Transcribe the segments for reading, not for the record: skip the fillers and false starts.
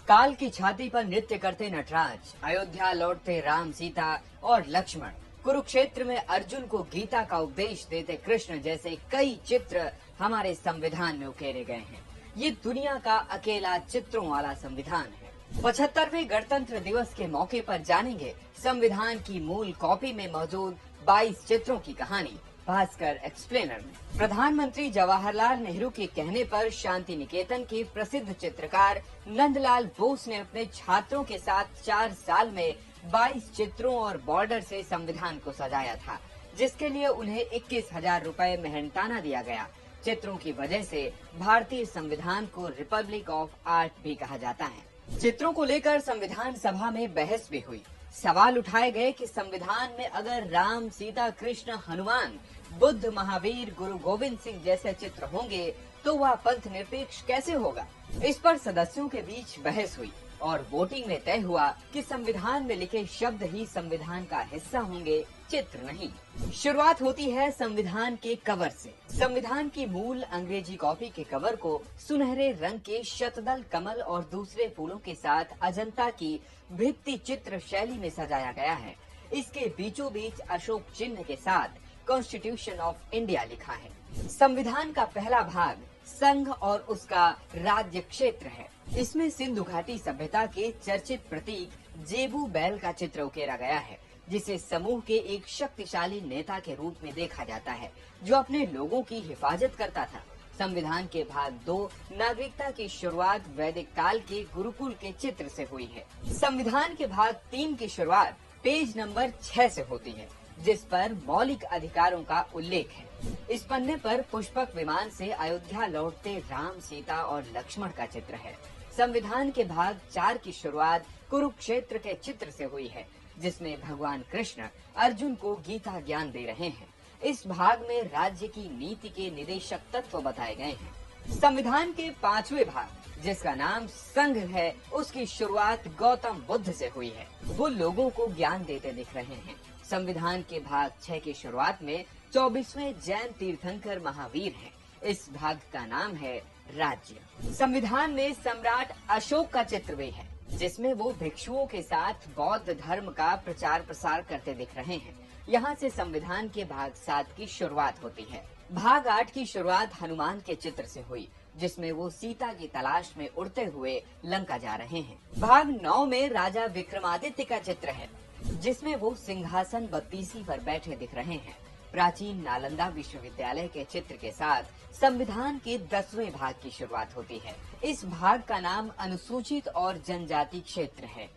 काल की छाती पर नृत्य करते नटराज, अयोध्या लौटते राम सीता और लक्ष्मण, कुरुक्षेत्र में अर्जुन को गीता का उपदेश देते कृष्ण जैसे कई चित्र हमारे संविधान में उकेरे गए हैं। ये दुनिया का अकेला चित्रों वाला संविधान है। 75वें गणतंत्र दिवस के मौके पर जानेंगे संविधान की मूल कॉपी में मौजूद 22 चित्रों की कहानी भास्कर एक्सप्लेनर में। प्रधानमंत्री जवाहरलाल नेहरू के कहने पर शांति निकेतन के प्रसिद्ध चित्रकार नंदलाल बोस ने अपने छात्रों के साथ 4 साल में 22 चित्रों और बॉर्डर से संविधान को सजाया था, जिसके लिए उन्हें 21,000 रुपए मेहनताना दिया गया। चित्रों की वजह से भारतीय संविधान को रिपब्लिक ऑफ आर्ट भी कहा जाता है। चित्रों को लेकर संविधान सभा में बहस भी हुई। सवाल उठाए गए कि संविधान में अगर राम, सीता, कृष्ण, हनुमान, बुद्ध, महावीर, गुरु गोविंद सिंह जैसे चित्र होंगे तो वह पंथ निरपेक्ष कैसे होगा। इस पर सदस्यों के बीच बहस हुई और वोटिंग में तय हुआ कि संविधान में लिखे शब्द ही संविधान का हिस्सा होंगे, चित्र नहीं। शुरुआत होती है संविधान के कवर से। संविधान की मूल अंग्रेजी कॉपी के कवर को सुनहरे रंग के शतदल कमल और दूसरे फूलों के साथ अजंता की भित्ति चित्र शैली में सजाया गया है। इसके बीचों बीच अशोक चिन्ह के साथ कॉन्स्टिट्यूशन ऑफ इंडिया लिखा है। संविधान का पहला भाग संघ और उसका राज्य क्षेत्र है। इसमें सिंधु घाटी सभ्यता के चर्चित प्रतीक जेबू बैल का चित्र उकेरा गया है, जिसे समूह के एक शक्तिशाली नेता के रूप में देखा जाता है, जो अपने लोगों की हिफाजत करता था। संविधान के भाग 2 नागरिकता की शुरुआत वैदिक काल के गुरुकुल के चित्र से हुई है। संविधान के भाग 3 की शुरुआत पेज नंबर 6 से होती है, जिस पर मौलिक अधिकारों का उल्लेख है। इस पन्ने पर पुष्पक विमान से अयोध्या लौटते राम, सीता और लक्ष्मण का चित्र है। संविधान के भाग 4 की शुरुआत कुरुक्षेत्र के चित्र से हुई है, जिसमें भगवान कृष्ण अर्जुन को गीता ज्ञान दे रहे हैं। इस भाग में राज्य की नीति के निदेशक तत्व बताए गए हैं। संविधान के 5वें भाग, जिसका नाम संघ है, उसकी शुरुआत गौतम बुद्ध से हुई है। वो लोगों को ज्ञान देते दिख रहे हैं। संविधान के भाग 6 की शुरुआत में 24वें जैन तीर्थंकर महावीर हैं। इस भाग का नाम है राज्य। संविधान में सम्राट अशोक का चित्र भी है, जिसमें वो भिक्षुओं के साथ बौद्ध धर्म का प्रचार प्रसार करते दिख रहे हैं। यहाँ से संविधान के भाग 7 की शुरुआत होती है। भाग 8 की शुरुआत हनुमान के चित्र से हुई, जिसमें वो सीता की तलाश में उड़ते हुए लंका जा रहे हैं। भाग 9 में राजा विक्रमादित्य का चित्र है, जिसमें वो सिंहासन 32 पर बैठे दिख रहे हैं। प्राचीन नालंदा विश्वविद्यालय के चित्र के साथ संविधान के 10वें भाग की शुरुआत होती है। इस भाग का नाम अनुसूचित और जनजाति क्षेत्र है।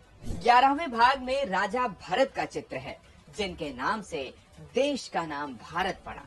11वें भाग में राजा भरत का चित्र है, जिनके नाम से देश का नाम भारत पड़ा।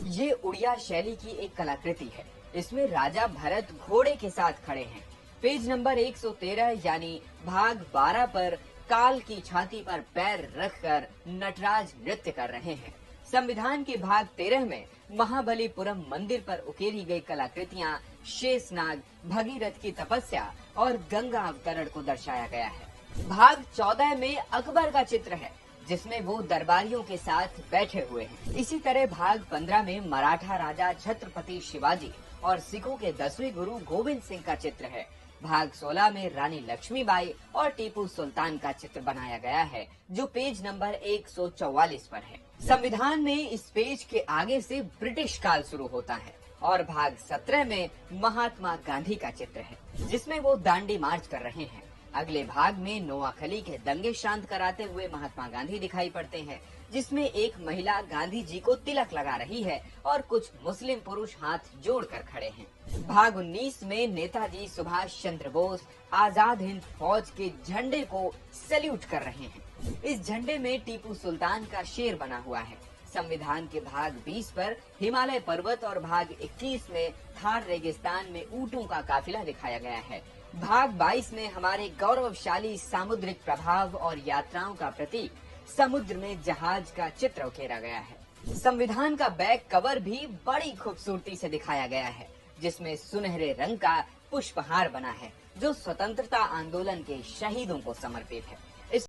ये उड़िया शैली की एक कलाकृति है। इसमें राजा भरत घोड़े के साथ खड़े हैं। पेज नंबर 113 यानी भाग 12 पर काल की छाती पर पैर रखकर नटराज नृत्य कर रहे हैं। संविधान के भाग 13 में महाबलीपुरम मंदिर पर उकेरी गई कलाकृतियां शेषनाग, भगीरथ की तपस्या और गंगा अवतरण को दर्शाया गया है। भाग 14 में अकबर का चित्र है, जिसमें वो दरबारियों के साथ बैठे हुए हैं। इसी तरह भाग 15 में मराठा राजा छत्रपति शिवाजी और सिखों के 10वें गुरु गोविंद सिंह का चित्र है। भाग 16 में रानी लक्ष्मीबाई और टीपू सुल्तान का चित्र बनाया गया है, जो पेज नंबर 144 पर है। संविधान में इस पेज के आगे से ब्रिटिश काल शुरू होता है और भाग 17 में महात्मा गांधी का चित्र है, जिसमें वो दांडी मार्च कर रहे हैं। अगले भाग में नोआखली के दंगे शांत कराते हुए महात्मा गांधी दिखाई पड़ते हैं, जिसमें एक महिला गांधी जी को तिलक लगा रही है और कुछ मुस्लिम पुरुष हाथ जोड़कर खड़े हैं। भाग 19 में नेताजी सुभाष चंद्र बोस आजाद हिंद फौज के झंडे को सैल्यूट कर रहे हैं। इस झंडे में टीपू सुल्तान का शेर बना हुआ है। संविधान के भाग 20 पर हिमालय पर्वत और भाग 21 में थार रेगिस्तान में ऊंटों का काफिला दिखाया गया है। भाग 22 में हमारे गौरवशाली सामुद्रिक प्रभाव और यात्राओं का प्रतीक समुद्र में जहाज का चित्र उकेरा गया है। संविधान का बैक कवर भी बड़ी खूबसूरती से दिखाया गया है, जिसमें सुनहरे रंग का पुष्पहार बना है, जो स्वतंत्रता आंदोलन के शहीदों को समर्पित है।